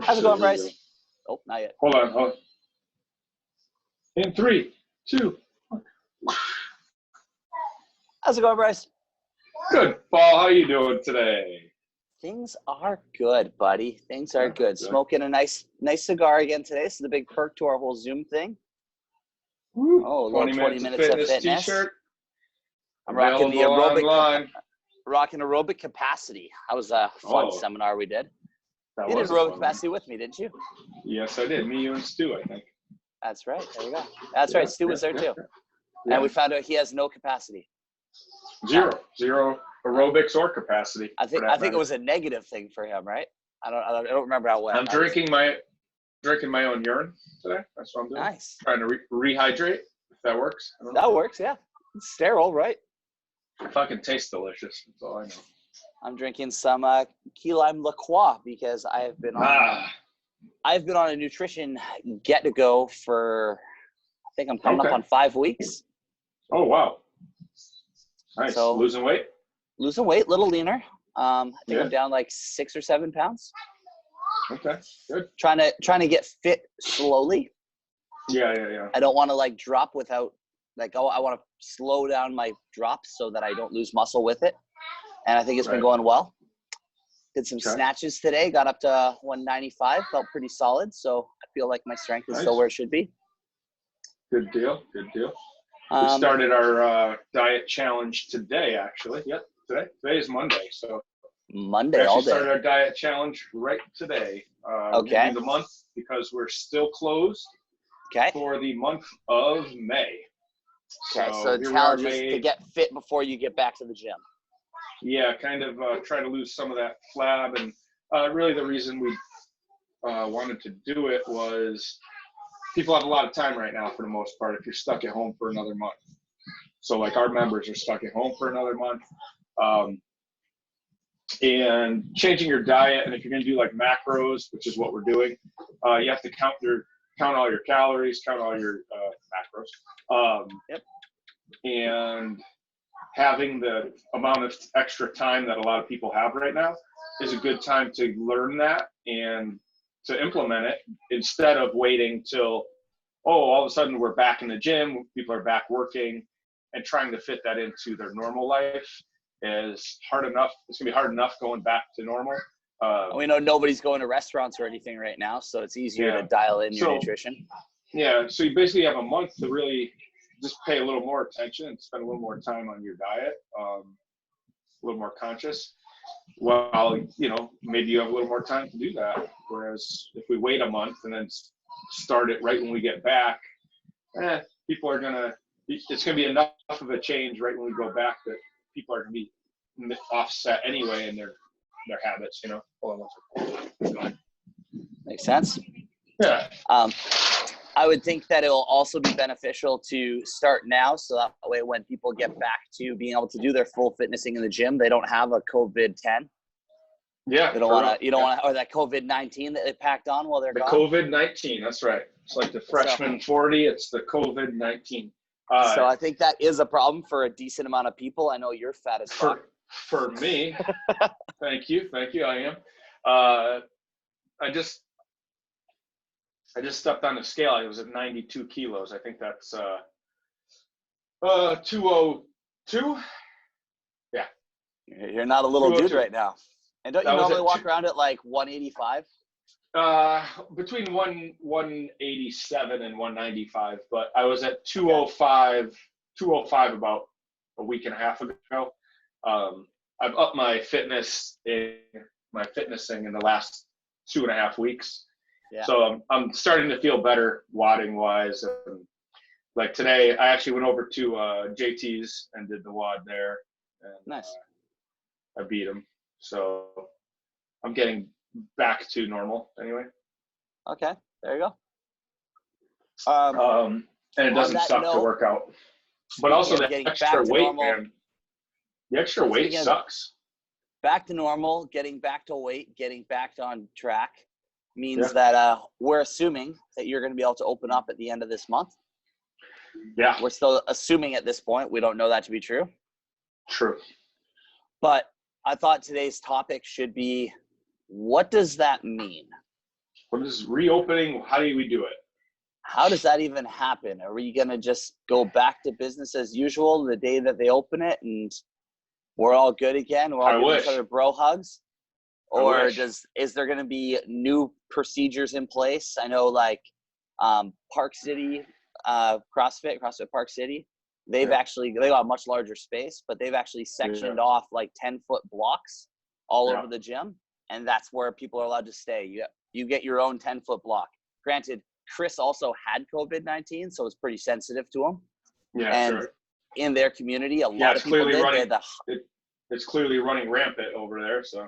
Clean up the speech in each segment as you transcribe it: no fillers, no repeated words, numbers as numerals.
How's it going, Bryce? Oh, not yet. Hold on. In 3, 2. How's it going, Bryce? Good, Paul. How you doing today? Things are good, buddy. Things are good. Smoking a nice cigar again today. This is the big perk to our whole Zoom thing. Woo. Oh, a little 20 minutes of fitness. T-shirt. I'm rocking the aerobic capacity. That was a fun seminar we did. You did aerobic capacity with me, didn't you? Yes, I did. Me, you, and Stu, I think. That's right. There we go. That's right. Stu was there too. Yeah. And we found out he has no capacity. Zero aerobics or capacity. I think it was a negative thing for him, right? I don't remember how it went. I'm drinking my own urine today. That's what I'm doing. Nice. Trying to rehydrate, if that works. That works, yeah. It's sterile, right? It fucking tastes delicious. That's all I know. I'm drinking some key lime La Croix because I've been on a nutrition get-to-go for, I think I'm coming up on 5 weeks. Oh, wow. Nice. So, losing weight, a little leaner. I think I'm down like 6 or 7 pounds. Okay, good. Trying to get fit slowly. Yeah. I don't want to like drop without I want to slow down my drops so that I don't lose muscle with it. And I think it's been going well. Did some snatches today, got up to 195, felt pretty solid. So I feel like my strength is still where it should be. Good deal. We started our diet challenge today, actually. Yep, today is Monday. So Monday all day. We started our diet challenge right today. Okay. The month, because we're still closed for the month of May. Okay, so the challenge is to get fit before you get back to the gym. Yeah, kind of try to lose some of that flab. And really the reason we wanted to do it was people have a lot of time right now for the most part if you're stuck at home for another month. So like our members are stuck at home for another month. And changing your diet, and if you're going to do like macros, which is what we're doing, you have to count all your calories, count all your macros. And having the amount of extra time that a lot of people have right now is a good time to learn that and to implement it instead of waiting till, all of a sudden we're back in the gym, people are back working, and trying to fit that into their normal life is hard enough. It's gonna be hard enough going back to normal. We know nobody's going to restaurants or anything right now, so it's easier to dial in your nutrition. Yeah, so you basically have a month to really just pay a little more attention and spend a little more time on your diet, a little more conscious. Well, maybe you have a little more time to do that. Whereas if we wait a month and then start it right when we get back, it's going to be enough of a change right when we go back that people are going to be offset anyway in their habits, Hold on. Makes sense. Yeah. I would think that it will also be beneficial to start now, so that way when people get back to being able to do their full fitnessing in the gym, they don't have a COVID-10. Yeah. They don't want to, or that COVID-19 that they packed on while they're gone. The COVID-19, that's right. It's like the freshman 40, it's the COVID-19. So I think that is a problem for a decent amount of people. I know you're fat as fuck. For me, thank you, I am. I just stepped on the scale. I was at 92 kilos. I think that's 202. Yeah. You're not a little dude right now. And don't you normally walk around at like 185? Between 187 and 195, but I was at 205 about a week and a half ago. I've upped my fitnessing in the last 2.5 weeks. Yeah. So I'm starting to feel better wadding wise. And like today, I actually went over to JT's and did the wad there. And, nice. I beat him. So I'm getting back to normal anyway. Okay, there you go. And it doesn't suck to work out. But also the extra weight, man. The extra weight sucks. Back to normal, getting back to weight, getting back on track means that we're assuming that you're going to be able to open up at the end of this month. Yeah. We're still assuming at this point. We don't know that to be true. True. But I thought today's topic should be, what does that mean? What is reopening? How do we do it? How does that even happen? Are we going to just go back to business as usual the day that they open it and we're all good again? We're all giving each other bro hugs? Or is there going to be new procedures in place? I know like Park City, CrossFit Park City, they got a much larger space, but they've actually sectioned off like 10-foot blocks all over the gym. And that's where people are allowed to stay. You get your own 10-foot block. Granted, Chris also had COVID-19, so it's pretty sensitive to him. Yeah, and in their community, a lot of people did. It's clearly running rampant over there. So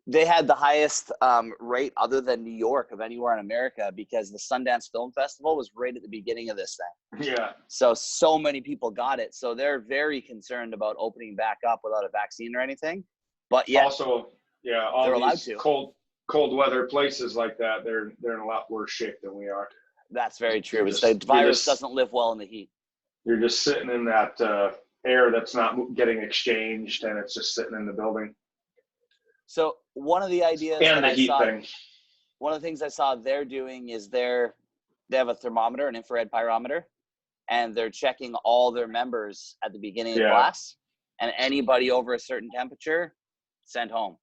they had the highest rate other than New York of anywhere in America, because the Sundance Film Festival was right at the beginning of this thing. Yeah. So many people got it. So they're very concerned about opening back up without a vaccine or anything. But yeah, also, all they're these cold weather places like that, they're in a lot worse shape than we are. That's very true. The virus doesn't live well in the heat. You're just sitting in that air that's not getting exchanged, and it's just sitting in the building. So one of the ideas one of the things I saw they're doing is they have a thermometer, an infrared pyrometer, and they're checking all their members at the beginning of class, and anybody over a certain temperature sent home.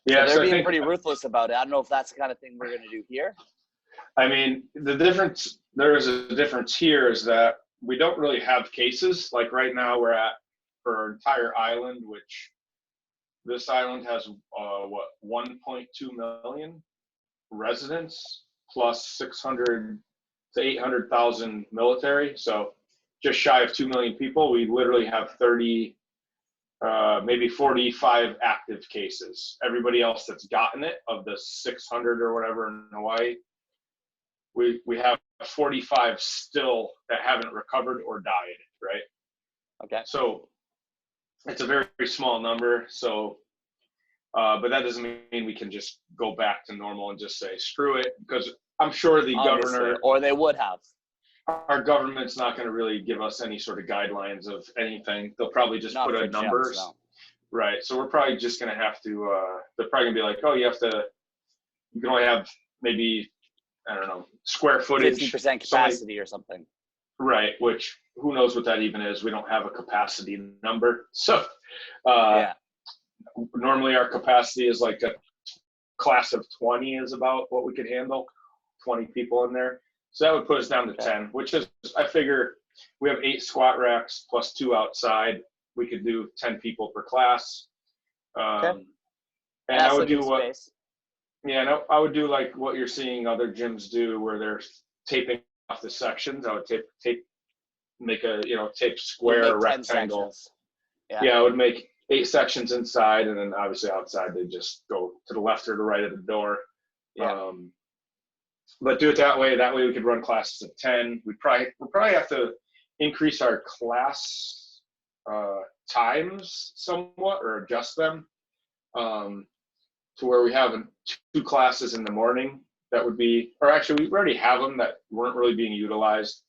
Yeah, so they're being pretty ruthless about it. I don't know if that's the kind of thing we're going to do here. I mean, there is a difference here is that we don't really have cases. Like right now we're at, for our entire island, which this island has 1.2 million residents plus 600 to 800,000 military. So just shy of 2 million people. We literally have 30, maybe 45 active cases. Everybody else that's gotten it, of the 600 or whatever in Hawaii, we have 45 still that haven't recovered or died, right? Okay. So it's a very, very small number. So, but that doesn't mean we can just go back to normal and just say, screw it, because I'm sure the governor, or they would have. Our government's not going to really give us any sort of guidelines of anything. They'll probably just put a numbers. No. Right. So we're probably just going to have to, they're probably gonna be like, oh, you can only have maybe, I don't know, square footage. 50% capacity or something. Right. Which who knows what that even is. We don't have a capacity number. So normally our capacity is like a class of 20 is about what we could handle, 20 people in there. So that would put us down to 10, which is, I figure we have 8 squat racks plus 2 outside. We could do 10 people per class. And I would do I would do like what you're seeing other gyms do, where they're taping off the sections. I would make a, tape square or rectangle. I would make 8 sections inside, and then obviously outside they just go to the left or the right of the door. But do it that way. That way we could run classes of 10. We'll probably have to increase our class times somewhat, or adjust them to where we have 2 classes in the morning. That would be, or actually we already have them that weren't really being utilized.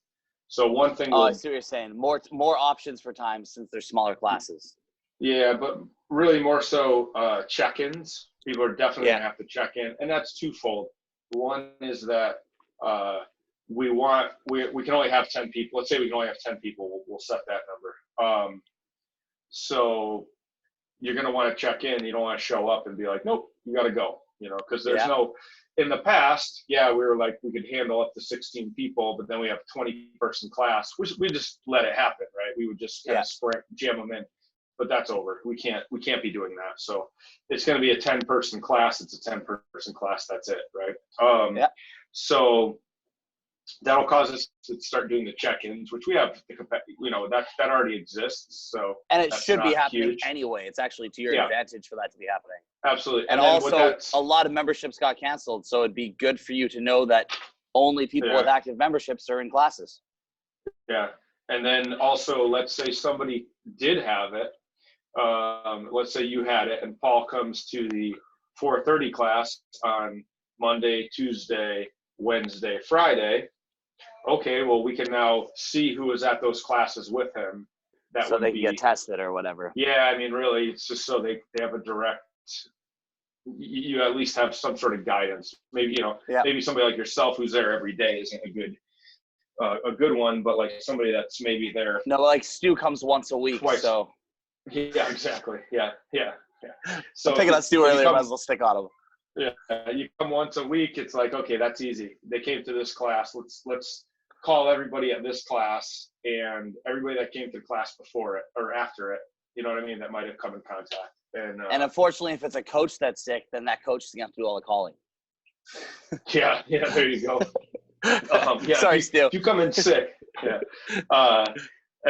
So one thing. I see what you're saying. More options for times since they're smaller classes. Yeah, but really more so check-ins. People are definitely gonna have to check in, and that's twofold. One is that we can only have 10 people. Let's say we can only have 10 people. We'll set that number. So you're going to want to check in. You don't want to show up and be like, nope, you got to go, because there's in the past, we were like, we could handle up to 16 people, but then we have 20-person class, which we just let it happen, right? We would just kind of jam them in, but that's over. We can't be doing that. So it's going to be a 10-person class. It's a 10-person class. That's it, right? So that'll cause us to start doing the check-ins, which we have, that already exists. So, and it should be happening anyway. It's actually to your advantage for that to be happening. Absolutely. And also a lot of memberships got canceled. So it'd be good for you to know that only people with active memberships are in classes. Yeah. And then also, let's say somebody did have it. Let's say you had it and Paul comes to the 4:30 class on Monday, Tuesday, Wednesday, Friday. Okay, well, we can now see who was at those classes with him. So they can get tested or whatever. Yeah, I mean, really, it's just so they have a direct you at least have some sort of guidance. Maybe, maybe somebody like yourself who's there every day isn't a good one, but like somebody that's maybe there. No, like Stu comes once a week, twice. So. Yeah, exactly. Yeah. So I'm picking on Stu earlier, might as well stick on him. Yeah, you come once a week, it's like, okay, that's easy. They came to this class. Let's call everybody at this class and everybody that came to class before it or after it. You know what I mean? That might have come in contact. And unfortunately, if it's a coach that's sick, then that coach is gonna have to do all the calling. Yeah, there you go. Yeah, Sorry, Stu. If you come in sick, yeah.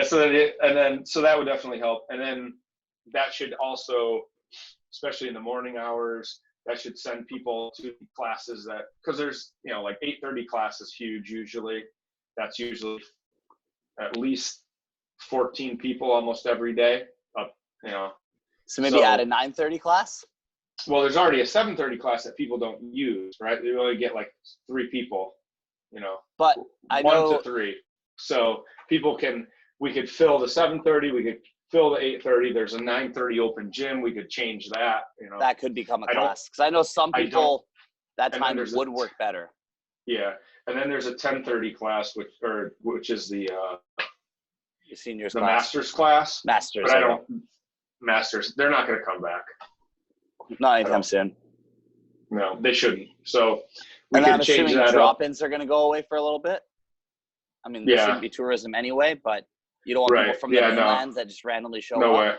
So that would definitely help. And then that should also, especially in the morning hours, that should send people to classes because there's, like 8:30 class is huge usually. That's usually at least 14 people almost every day. So maybe add a 9:30 class? Well, there's already a 7:30 class that people don't use, right? They only get like 3 people, But I know 1 to 3. So we could fill the 7:30, we could fill the 8:30. There's a 9:30 open gym. We could change that, That could become a class. Because I know some people that time would work better. Yeah. And then there's a 10:30 class, which is the seniors the class. master's class. Masters. But masters, they're not going to come back. Not anytime soon. No, they shouldn't. So we and can I'm change assuming that drop-ins are going to go away for a little bit. I mean, there shouldn't be tourism anyway, but you don't want people from the mainlands that just randomly show up. No way.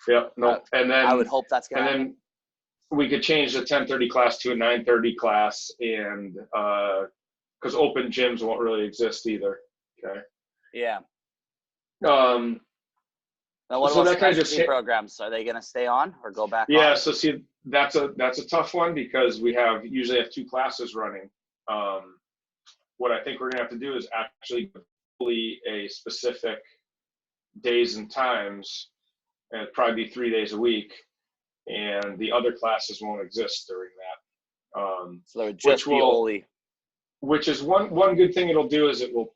Yep. No. And then I would hope that's going to happen. And then we could change the 10:30 class to a 9:30 class, and because open gyms won't really exist either. Okay. Yeah. Now what about specialty programs? Are they going to stay on or go back on? Yeah. So see, that's a tough one because we usually have 2 classes running. What I think we're going to have to do is actually fully a specific days and times, and it'd probably be 3 days a week, and the other classes won't exist during that. So it would just be Oli. Which is one good thing it'll do is it will,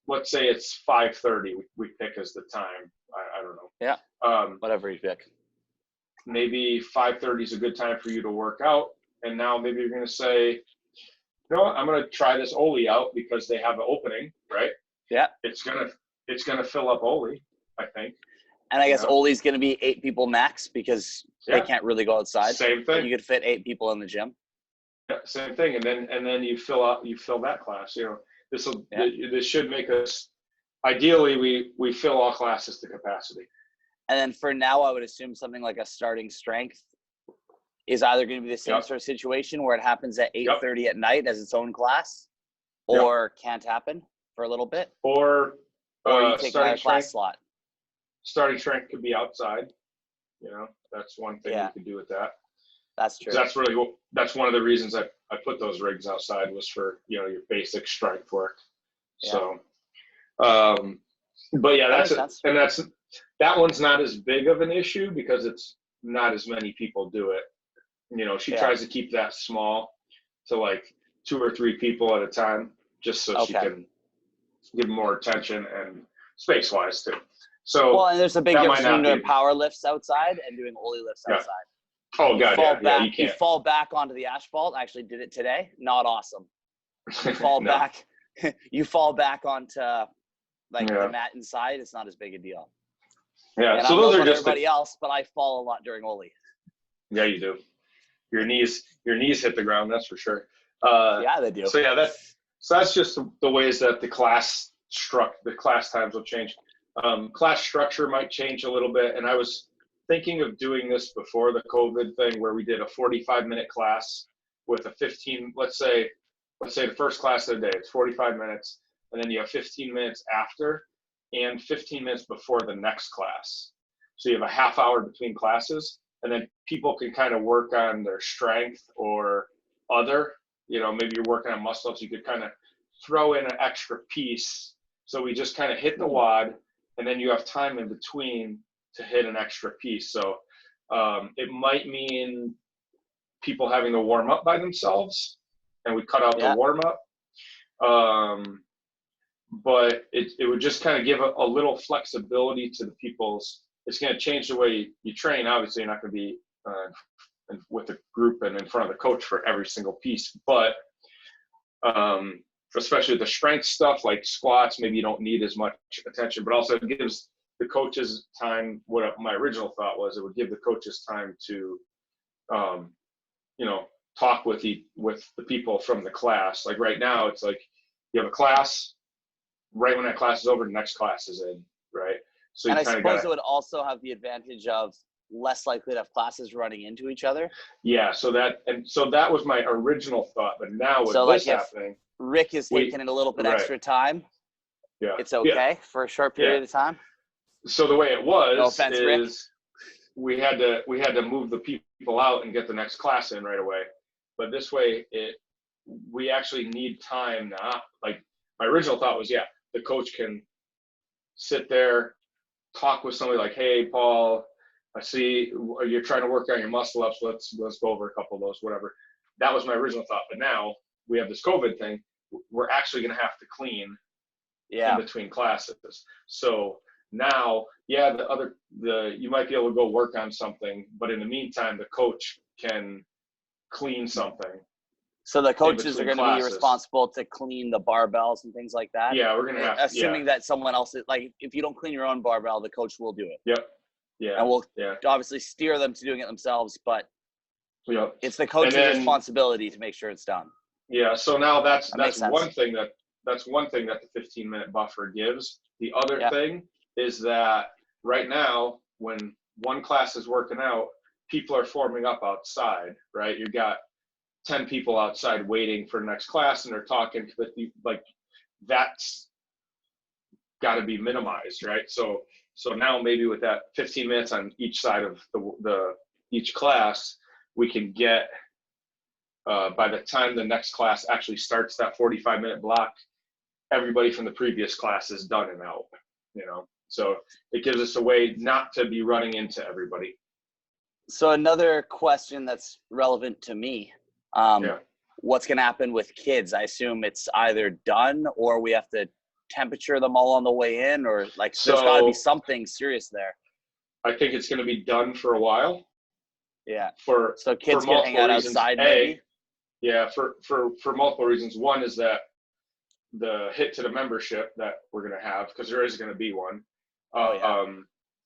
let's say it's 5:30 we pick as the time. I don't know. Yeah. Whatever you pick. Maybe 5:30 is a good time for you to work out, and now maybe you're going to say, I'm going to try this Oli out because they have an opening, right? Yeah. It's gonna fill up Oli, I think. And I guess Oli's going to be 8 people max because they can't really go outside. Same thing. You could fit 8 people in the gym. Yeah, same thing. And then you fill that class. This should make us. Ideally, we fill all classes to capacity. And then for now, I would assume something like a starting strength is either going to be the same sort of situation where it happens at 8:30 at night as its own class, or can't happen for a little bit, or you take another class slot. Starting strength could be outside. That's one thing you could do with that. That's true. That's one of the reasons I put those rigs outside was for your basic strength work. Yeah. So, but yeah, that one's not as big of an issue because it's not as many people do it. She tries to keep that small to like 2 or 3 people at a time, just so she can give more attention and space wise too. So and there's a big difference between doing power lifts outside and doing Oli lifts outside. Oh god, you can't. You fall back onto the asphalt. I actually did it today. Not awesome. You fall back. You fall back onto the mat inside. It's not as big a deal. Yeah. And so those are just everybody else, but I fall a lot during Oli. Yeah, you do. Your knees hit the ground. That's for sure. Yeah, they do. So yeah, that's just the ways that the class times will change. Class structure might change a little bit, and I was thinking of doing this before the COVID thing where we did a 45-minute class with a 15, let's say the first class of the day, it's 45 minutes, and then you have 15 minutes after and 15 minutes before the next class. So you have a half hour between classes, and then people can kind of work on their strength or maybe you're working on muscle ups, you could kind of throw in an extra piece. So we just kind of hit the WOD, and then you have time in between to hit an extra piece. So it might mean people having to warm up by themselves, and we cut out the warm up. But it would just kind of give a little flexibility to the people's. It's going to change the way you train. Obviously, you're not going to be with the group and in front of the coach for every single piece. But especially the strength stuff like squats, maybe you don't need as much attention, but also it gives the coaches time. What my original thought was, it would give the coaches time to, talk with the people from the class. Like right now, it's like you have a class, right when that class is over, the next class is in, right? So and I suppose it would also have the advantage of less likely to have classes running into each other. Yeah, so that was my original thought, but now with this happening, Rick is taking it a little bit extra time. Yeah, it's okay for a short period of time. So the way it was no offense, is Rick. we had to move the people out and get the next class in right away. But this way, we actually need time now. Like my original thought was, the coach can sit there, talk with somebody like, hey, Paul, I see you're trying to work on your muscle ups. Let's go over a couple of those, whatever. That was my original thought. But now we have this COVID thing. We're actually going to have to clean in between classes. So now, you might be able to go work on something, but in the meantime, the coach can clean something. So the coaches are going to be responsible to clean the barbells and things like that. Yeah, we're going to have, assuming that someone else like if you don't clean your own barbell, the coach will do it. Yep. Yeah. And we'll obviously steer them to doing it themselves, but it's the coach's responsibility to make sure it's done. Yeah. So now that's one thing that the 15-minute buffer gives. The other thing is that right now, when one class is working out, people are forming up outside, right? You've got 10 people outside waiting for the next class, and they're talking, like that's got to be minimized, right? So now maybe with that 15 minutes on each side of each class, we can get, by the time the next class actually starts that 45-minute block, everybody from the previous class is done and out, So it gives us a way not to be running into everybody. So another question that's relevant to me, what's going to happen with kids? I assume it's either done or we have to temperature them all on the way in, or there's got to be something serious there. I think it's going to be done for a while. Yeah. So kids can hang out outside maybe? Yeah, for multiple reasons. One is that the hit to the membership that we're going to have, because there is going to be one,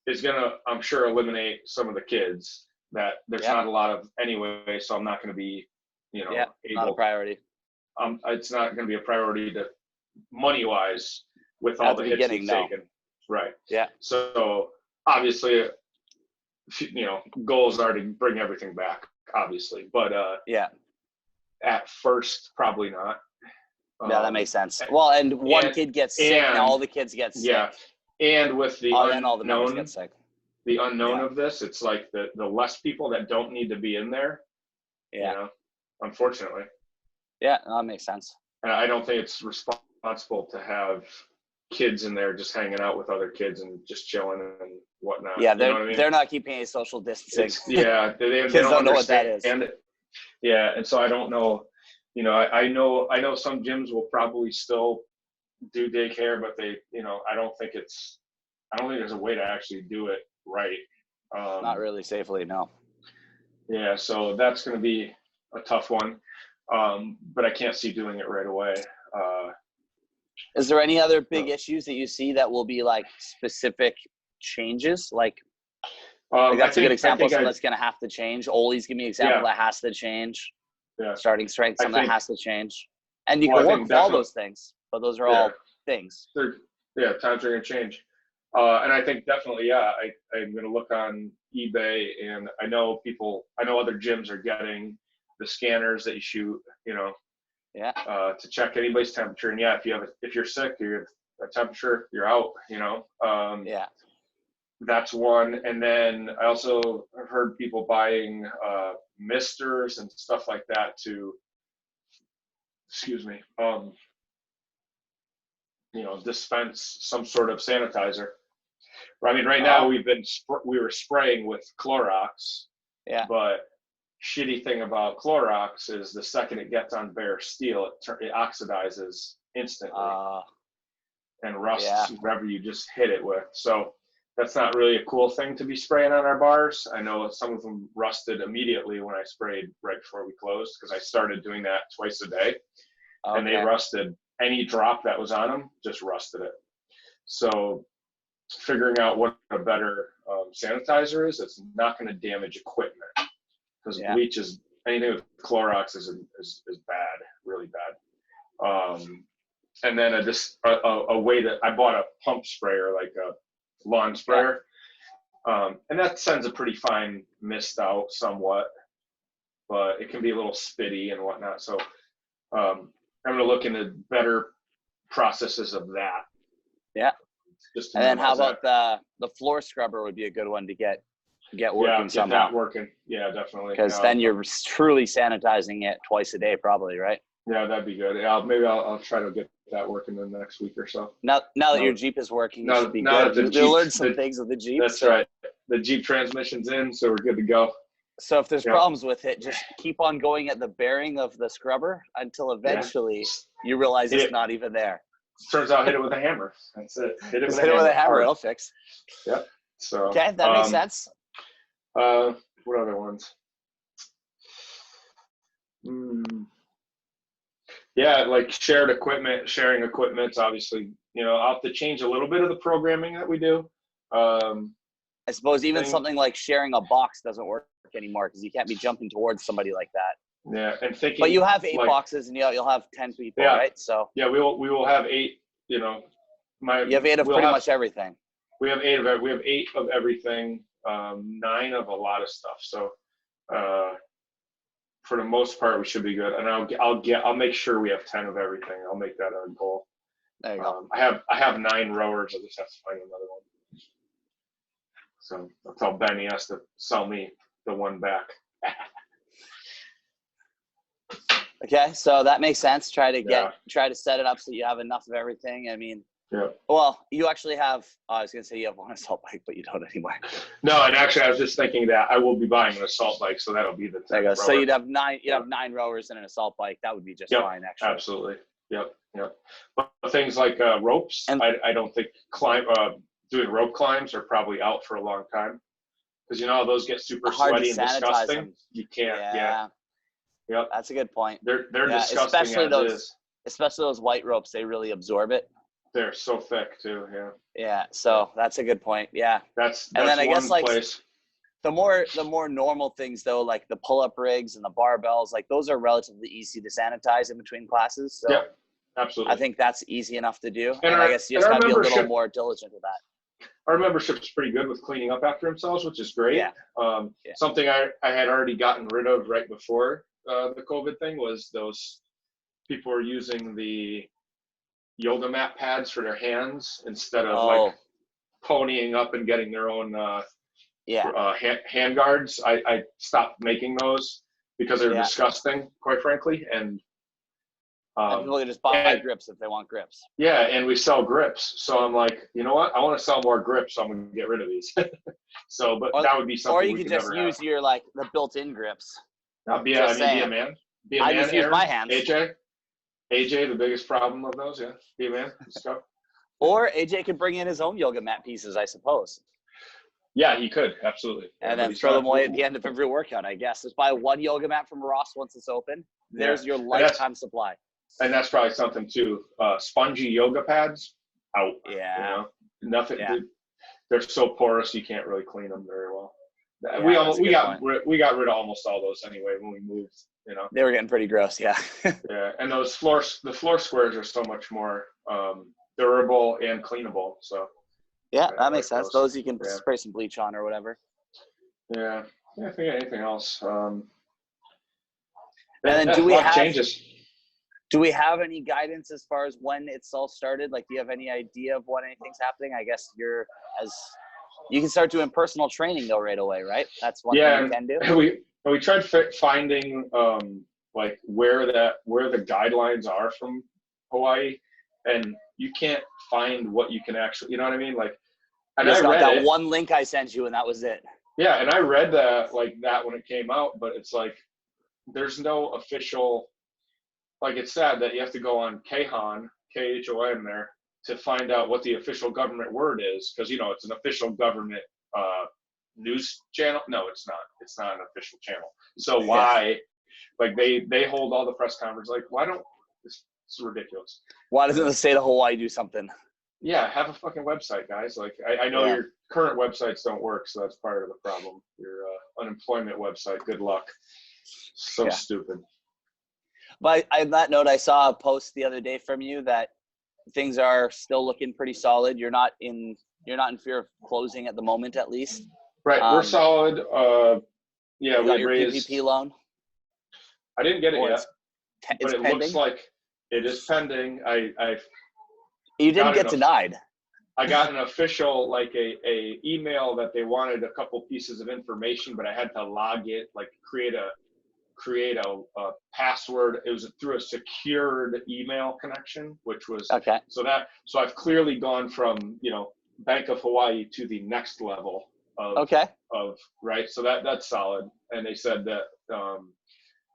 is going to, I'm sure, eliminate some of the kids that there's not a lot of anyway, so I'm not going to be, able, not a priority. It's not going to be a priority to money-wise with all the hits we've taken. Right. Yeah. So obviously, goals are to bring everything back, obviously, but at first, probably not. Yeah, that makes sense. Well, and one kid gets sick, now all the kids get sick. Yeah, and with the then all the members get sick. The unknown of this, it's like the less people that don't need to be in there. Yeah. Unfortunately. Yeah, that makes sense. And I don't think it's responsible to have kids in there just hanging out with other kids and just chilling and whatnot. Yeah, they're not keeping any social distancing. They kids don't know what that is. Yeah, and so I don't know. I know some gyms will probably still do daycare, but I don't think there's a way to actually do it right. Not really safely, no. Yeah, so that's going to be a tough one, but I can't see doing it right away. Is there any other big issues that you see that will be specific changes? That's a good example. Something that's going to have to change. Oli's give me an example that has to change. Yeah. Starting strength, something that has to change. And you can work with all those things, but those are all things. Times are going to change. And I think definitely, I'm going to look on eBay, and I know other gyms are getting the scanners that you shoot, to check anybody's temperature. And if you're sick, you have a temperature, you're out, That's one. And then I also have heard people buying misters and stuff like that to, dispense some sort of sanitizer. I mean, right now we were spraying with Clorox. Yeah. But shitty thing about Clorox is the second it gets on bare steel, it oxidizes instantly and rusts wherever you just hit it with. So that's not really a cool thing to be spraying on our bars. I know some of them rusted immediately when I sprayed right before we closed, because I started doing that twice a day, and they rusted. Any drop that was on them just rusted it. So figuring out what a better sanitizer is that's not going to damage equipment, because bleach is, anything with Clorox is bad, really bad. And then a way that I bought a pump sprayer, like a lawn sprayer, and that sends a pretty fine mist out somewhat, but it can be a little spitty and whatnot. So I'm going to look into better processes of that. Yeah. Just and then how about the floor scrubber would be a good one to get working somehow. Yeah, get that working. Yeah, definitely. Because then you're truly sanitizing it twice a day, probably, right? Yeah, that'd be good. Yeah, maybe I'll try to get that working in the next week or so. Now that your Jeep is working, you should be good. You'll learn some things with the Jeep. That's right. The Jeep transmission's in, so we're good to go. So if there's problems with it, just keep on going at the bearing of the scrubber until eventually you realize it's not even there. Turns out, hit it with a hammer. That's it. Hit it with a hammer. It'll fix. Yep. So okay, that makes sense. What other ones? Yeah, like sharing equipment's obviously, I'll have to change a little bit of the programming that we do. I suppose even something like sharing a box doesn't work anymore, because you can't be jumping towards somebody like that. Yeah, and thinking. But you have 8 boxes, and you'll have 10 people, right? So. Yeah, we will have 8. You have 8 of pretty much everything. We have 8 of it. We have 8 of everything. 9 of a lot of stuff. So, for the most part, we should be good. And I'll make sure we have 10 of everything. I'll make that our goal. There you go. I have 9 rowers. I just have to find another one. So I'll tell Ben he has to sell me the one back. Okay, so that makes sense. Try to set it up so you have enough of everything. I mean, well, you actually have. I was gonna say you have one assault bike, but you don't anymore. No, and actually, I was just thinking that I will be buying an assault bike, so that'll be the. There you go. So you'd have 9. You'd have 9 rowers and an assault bike. That would be just fine, actually. Absolutely. Yep. But things like ropes, I don't think doing rope climbs are probably out for a long time, because how those get super sweaty and disgusting. Them. You can't. Yep. That's a good point. They're disgusting. Especially those white ropes, they really absorb it. They're so thick too. Yeah. So that's a good point. Yeah. That's and then I guess place. The more normal things though, like the pull-up rigs and the barbells, like those are relatively easy to sanitize in between classes. So absolutely. I think that's easy enough to do. And I guess you just got to be a little more diligent with that. Our membership's pretty good with cleaning up after themselves, which is great. Something I had already gotten rid of right before the COVID thing was those people were using the yoga mat pads for their hands instead of like ponying up and getting their own hand guards. I stopped making those because they're disgusting, quite frankly. And people can just buy grips if they want grips. Yeah, and we sell grips. So I'm like, you know what? I want to sell more grips, so I'm going to get rid of these. That would be something. Or you could just use the built-in grips. Be a man. I just use my hands. AJ, the biggest problem of those, be a man. Let's go. Or AJ could bring in his own yoga mat pieces, I suppose. Yeah, he could, absolutely. And then throw them away at the end of every workout, I guess. Just buy one yoga mat from Ross once it's open. There's your lifetime supply. And that's probably something too. Spongy yoga pads, out. Yeah. Nothing. Yeah. They're so porous, you can't really clean them very well. Yeah, we got rid of almost all those anyway when we moved. They were getting pretty gross. Yeah. Yeah, and the floor squares are so much more durable and cleanable. So. Yeah, that makes sense. Those you can spray some bleach on or whatever. Yeah. I think anything else. And then do we have changes? Do we have any guidance as far as when it's all started? Like, do you have any idea of when anything's happening? I guess you can start doing personal training though right away, right? That's one thing you can do. We tried finding like where the guidelines are from Hawaii, and you can't find what you can actually, you know what I mean? Like, and I read that one link I sent you, and that was it. Yeah, and I read that when it came out, but it's like there's no official. Like, it's sad that you have to go on KHON there to find out what the official government word is, because it's an official government news channel. No, it's not. It's not an official channel. So why? Like they hold all the press conferences. Like, why don't? It's ridiculous. Why doesn't the state of Hawaii do something? Yeah, have a fucking website, guys. Like, I know your current websites don't work, so that's part of the problem. Your unemployment website, good luck. So stupid. But on that note, I saw a post the other day from you that things are still looking pretty solid. You're not in fear of closing at the moment, at least. Right, we're solid. Yeah, you got your raised PPP loan. I didn't get it yet, but it pending? looks like it is pending. You didn't get denied. I got an official, like a email that they wanted a couple pieces of information, but I had to log it, like create a password. It was through a secured email connection, which was okay. So I've clearly gone from Bank of Hawaii to the next level of right. So that's solid. And they said that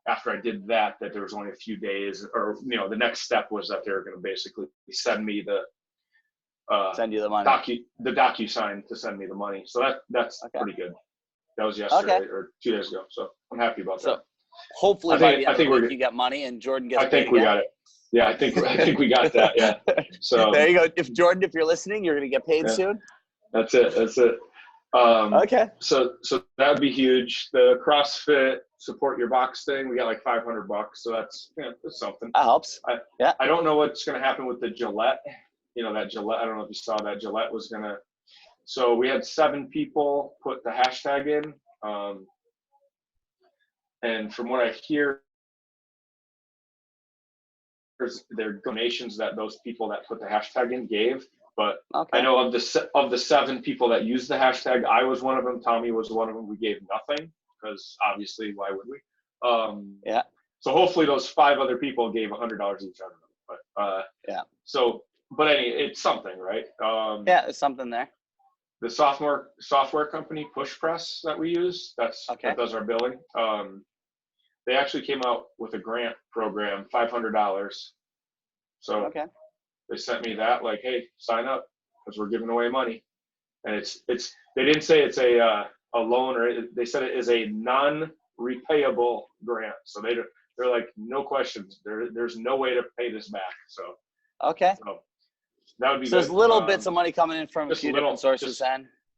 after I did that there was only a few days, or the next step was that they were going to basically send me send you the money. The DocuSign to send me the money. So that's pretty good. That was yesterday or 2 days ago. So I'm happy about that. Hopefully by the end of the week you get money and Jordan gets paid. I think we got it. Yeah, I think we got that. Yeah. So there you go. If you're listening, you're going to get paid soon. That's it. Okay. So that would be huge. The CrossFit support your box thing, we got like $500. So that's something. That helps. I don't know what's going to happen with the Gillette. That Gillette. I don't know if you saw that Gillette was going to. So we had 7 people put the hashtag in, and from what I hear, there are donations that those people that put the hashtag in gave. But I know of the 7 people that used the hashtag, I was one of them. Tommy was one of them. We gave nothing because obviously, why would we? So hopefully those 5 other people gave $100 each. I don't know, but So, but it's something, right? There's something there. The software company Push Press that we use, that does our billing. They actually came out with a grant program, $500. So they sent me that, like, hey, sign up because we're giving away money. And it's they didn't say it's a loan, or they said it is a non-repayable grant. So they're like, no questions. There's no way to pay this back. So so that would be so good. There's little bits of money coming in from a few different sources,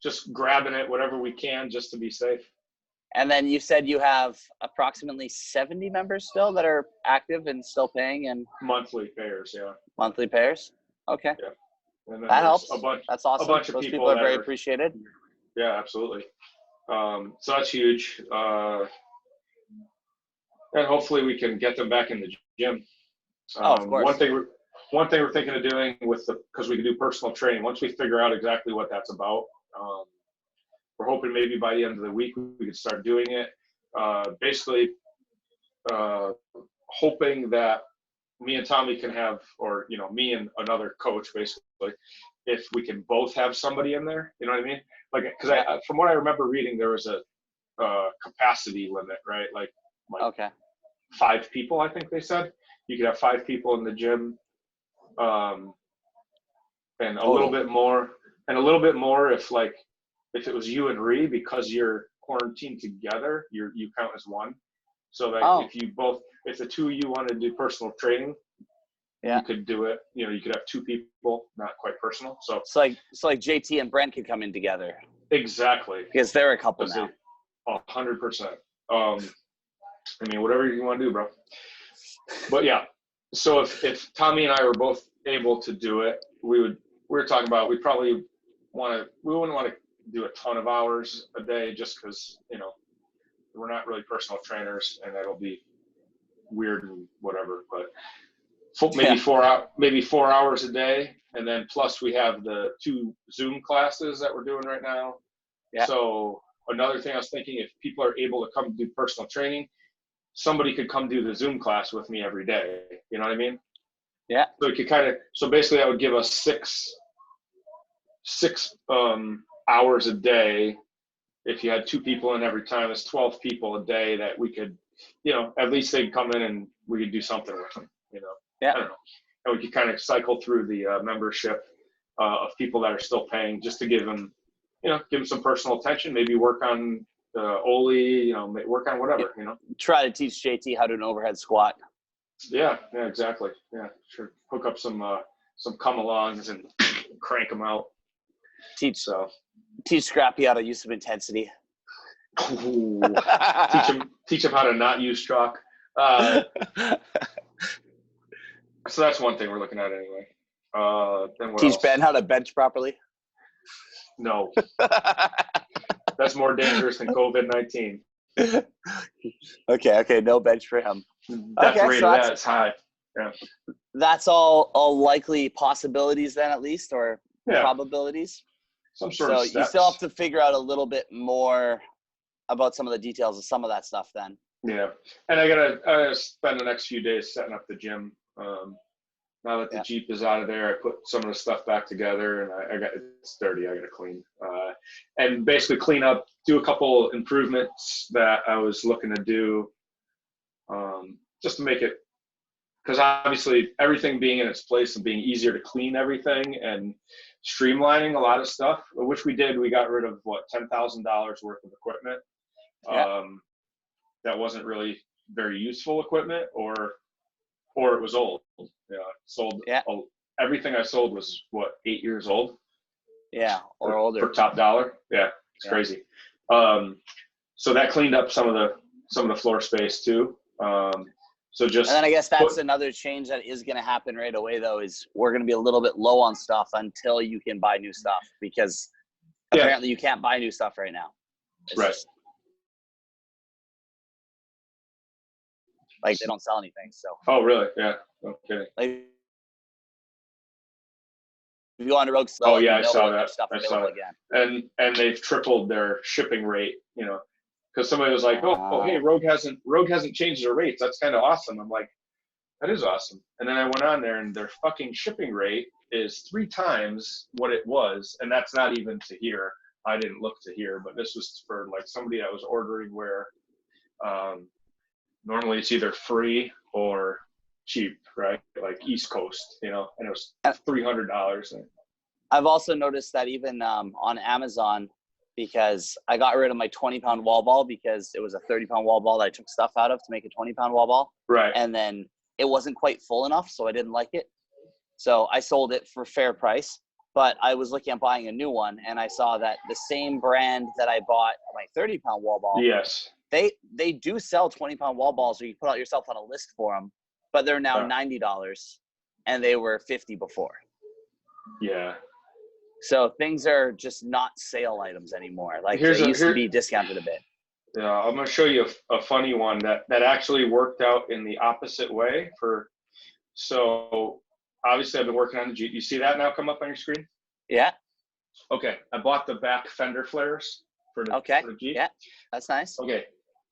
just grabbing it whatever we can just to be safe. And then you said you have approximately 70 members still that are active and still paying, and monthly payers. Monthly payers. Okay. Yeah. And that helps. That's awesome. A bunch of Those people are very appreciated. Yeah, absolutely. So that's huge. And hopefully we can get them back in the gym. Of course. One thing we're thinking of doing because we can do personal training, once we figure out exactly what that's about, we're hoping maybe by the end of the week we could start doing it. Basically, hoping that me and Tommy can have, or me and another coach, basically, if we can both have somebody in there. You know what I mean? Like, because from what I remember reading, there was a capacity limit, right? Like 5 people, I think they said. You could have 5 people in the gym, and a little bit more if it was you and Ree, because you're quarantined together, you count as one. So that if the 2 of you want to do personal training, you could do it. You could have 2 people, not quite personal. So it's like JT and Brent could come in together. Exactly. Because they're a couple now. 100%. I mean, whatever you want to do, bro. But yeah. So if Tommy and I were both able to do it, we were talking about, we wouldn't want to do a ton of hours a day, just because we're not really personal trainers, and that'll be weird and whatever. But maybe 4 hours a day, and then plus we have the 2 Zoom classes that we're doing right now. So another thing I was thinking, if people are able to come do personal training, somebody could come do the Zoom class with me every day. You know what I mean? So it could so basically that would give us six hours a day. If you had 2 people in every time, it's 12 people a day that we could, at least they'd come in and we could do something with them, I don't know. And we could kind of cycle through the membership of people that are still paying, just to give them, give them some personal attention, maybe work on Oli, work on whatever, Try to teach JT how to do an overhead squat. Yeah, exactly. Yeah, sure. Hook up some come-alongs and crank them out. Teach Scrappy how to use some intensity. Ooh. teach him how to not use chalk. So that's one thing we're looking at anyway. Then what Teach else? Ben how to bench properly. No, that's more dangerous than COVID-19. Okay, no bench for him. Death rate of that is high. Yeah. That's all likely possibilities then, at least, or probabilities. Some sort of steps. You still have to figure out a little bit more about some of the details of some of that stuff then. Yeah, and I gotta spend the next few days setting up the gym. Now that the Jeep is out of there, I put some of the stuff back together, and it's dirty. I got to clean, and basically clean up, do a couple improvements that I was looking to do, just to make it, because obviously everything being in its place and being easier to clean everything and streamlining a lot of stuff, which we did. We got rid of $10,000 worth of equipment. That wasn't really very useful equipment, or it was old. Sold. Everything I sold was 8 years old. Yeah, or older. For top dollar. Yeah, it's crazy. So that cleaned up some of the floor space too. So just. And then I guess that's another change that is going to happen right away, though, is we're going to be a little bit low on stuff until you can buy new stuff, because apparently you can't buy new stuff right now. It's like they don't sell anything. So. Oh really? Yeah. Okay. Like, if you go on to Rogue, I saw that. I saw it. Again. And they've tripled their shipping rate. Because somebody was like, "Oh, hey, Rogue hasn't changed their rates. That's kind of awesome." I'm like, "That is awesome." And then I went on there, and their fucking shipping rate is 3 times what it was, and that's not even to here. I didn't look to here, but this was for like somebody that was ordering where normally it's either free or cheap, right? Like East Coast, and it was $300. I've also noticed that even on Amazon, because I got rid of my 20-pound wall ball because it was a 30-pound wall ball that I took stuff out of to make a 20-pound wall ball. Right. And then it wasn't quite full enough, so I didn't like it. So I sold it for fair price. But I was looking at buying a new one, and I saw that the same brand that I bought my 30-pound wall ball. Yes. They do sell 20-pound wall balls, or you put out yourself on a list for them, but they're now $90, and they were $50 before. Yeah. So things are just not sale items anymore. Like they used to be discounted a bit. Yeah, I'm going to show you a funny one that actually worked out in the opposite way. So obviously I've been working on the Jeep. You see that now come up on your screen? Yeah. Okay. I bought the back fender flares for the Jeep. Yeah, that's nice. Okay.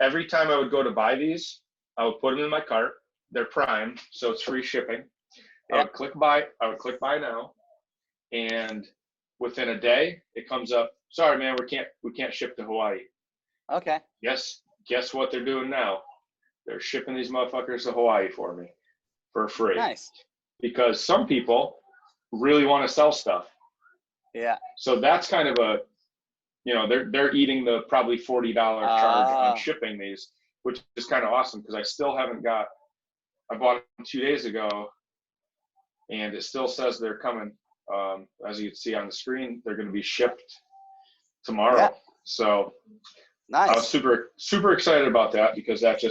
Every time I would go to buy these, I would put them in my cart. They're prime, so it's free shipping. I would click buy now, and within a day it comes up, "Sorry man, we can't ship to Hawaii." Okay. Yes, guess what they're doing now? They're shipping these motherfuckers to Hawaii for me for free. Nice. Because some people really want to sell stuff. Yeah. So that's kind of a, they're eating the probably $40 charge on shipping these, which is kind of awesome, because I still haven't got. I bought them 2 days ago, and it still says they're coming. As you can see on the screen, they're going to be shipped tomorrow. Yeah. So nice. I was super, super excited about that, because it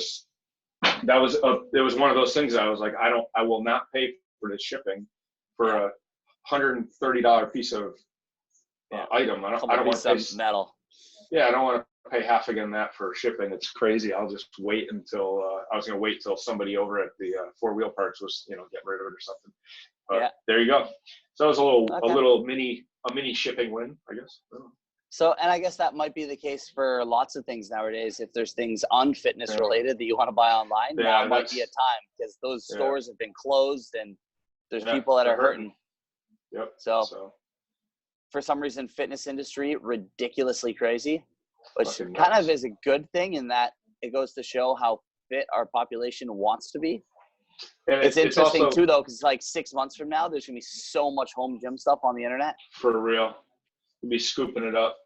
was one of those things that I was like, I will not pay for this shipping for a $130 piece of item. I don't want to pay metal. Yeah, I don't want to pay half again that for shipping. It's crazy. I'll just wait until I was going to wait till somebody over at the 4-wheel parts was getting rid of it or something. But there you go. So it was a mini shipping win, I guess. So, and I guess that might be the case for lots of things nowadays. If there's things unfitness related that you want to buy online, now might be a time, because those stores have been closed and there's people that are hurting. Yep. So for some reason, fitness industry, ridiculously crazy, which kind of is a good thing in that it goes to show how fit our population wants to be. And It's interesting also, too, though, because like 6 months from now, there's gonna be so much home gym stuff on the internet. for real, we'll be scooping it up.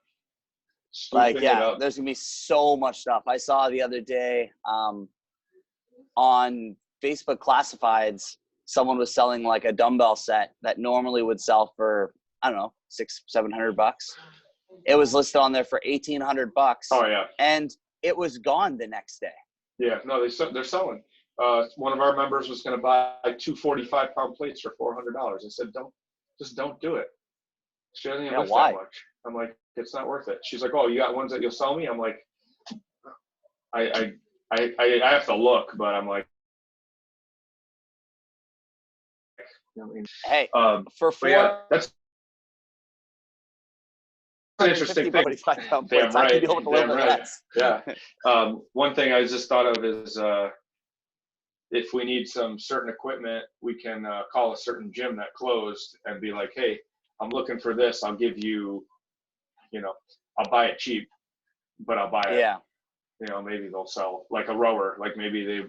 Like, yeah, there's gonna be so much stuff. I saw the other day on Facebook Classifieds, someone was selling like a dumbbell set that normally would sell for, I don't know, $600-700. It was listed on there for $1,800. Oh yeah. And it was gone the next day. Yeah, no, they're selling. One of our members was going to buy 2 45-pound plates for $400. I said, don't do it. She doesn't even lift that much. I'm like, it's not worth it. She's like, oh, you got ones that you'll sell me? I'm like, I have to look, but I'm like, you know what I mean? Hey, for $4, yeah, that's an interesting thing. Damn right. Damn right. Yeah. One thing I just thought of is if we need some certain equipment, we can call a certain gym that closed and be like, hey, I'm looking for this. I'll give you, I'll buy it cheap, but I'll buy it. Yeah. Maybe they'll sell like a rower, like maybe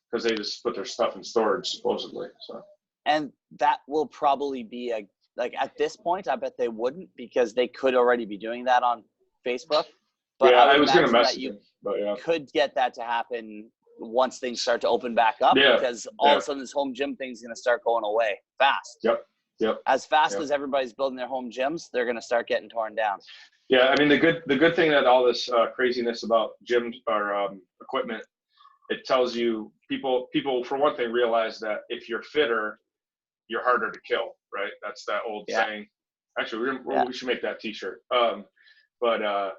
because they just put their stuff in storage supposedly. So. And that will probably be like at this point, I bet they wouldn't, because they could already be doing that on Facebook. But yeah, I was going to message you him, but yeah. could get that to happen once things start to open back up, because all of a sudden this home gym thing's going to start going away fast. Yep. As fast as everybody's building their home gyms, they're going to start getting torn down. Yeah, I mean, the good thing that all this craziness about gyms or equipment, it tells you people for one thing realize that if you're fitter, you're harder to kill, right? That's that old saying. Actually, we should make that T-shirt. But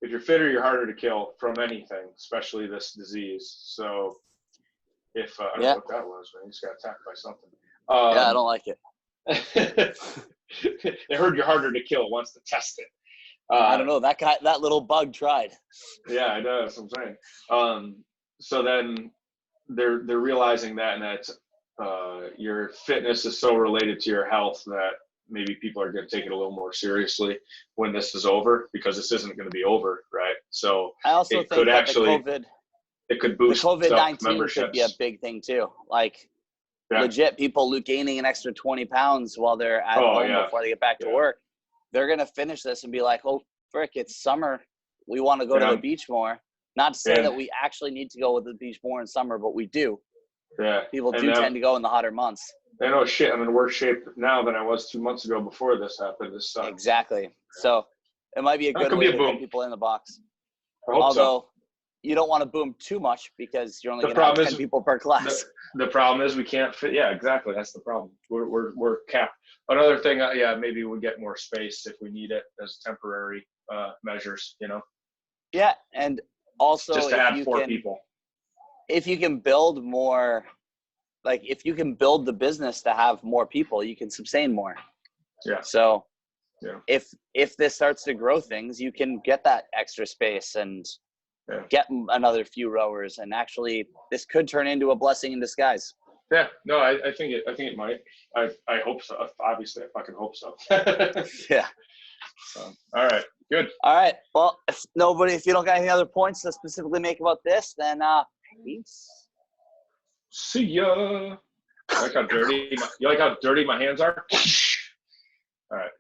if you're fitter, you're harder to kill from anything, especially this disease. So if I don't know what that was, man, you just got attacked by something. I don't like it. They heard you're harder to kill, wants to test it. I don't know. That little bug tried. Yeah, I know. That's what I'm saying. So then they're realizing that, and that your fitness is so related to your health that maybe people are going to take it a little more seriously when this is over, because this isn't going to be over, right? So I also think that it could boost the COVID-19 could be a big thing too. Like legit people gaining an extra 20 pounds while they're at home before they get back to work. They're going to finish this and be like, oh, frick, it's summer. We want to go to the beach more. Not to say that we actually need to go to the beach more in summer, but we do. Yeah. People do tend to go in the hotter months. I know shit. I'm in worse shape now than I was 2 months ago before this happened. This sucks. Exactly. Yeah. So it might be a good way to get people in the box. Although you don't want to boom too much, because you're only going to have 10 people per class. The problem is we can't fit. Yeah, exactly. That's the problem. We're capped. Another thing, maybe we'll get more space if we need it as temporary measures, Yeah, and also just to add 4 people. If you can build more, like if you can build the business to have more people, you can sustain more. Yeah. So if this starts to grow things, you can get that extra space and get another few rowers, and actually this could turn into a blessing in disguise. Yeah, no, I think it might. I hope so. Obviously, I fucking hope so. Yeah. All right, good. All right. Well, if you don't got any other points to specifically make about this, then peace. See ya. You like how dirty my hands are? All right.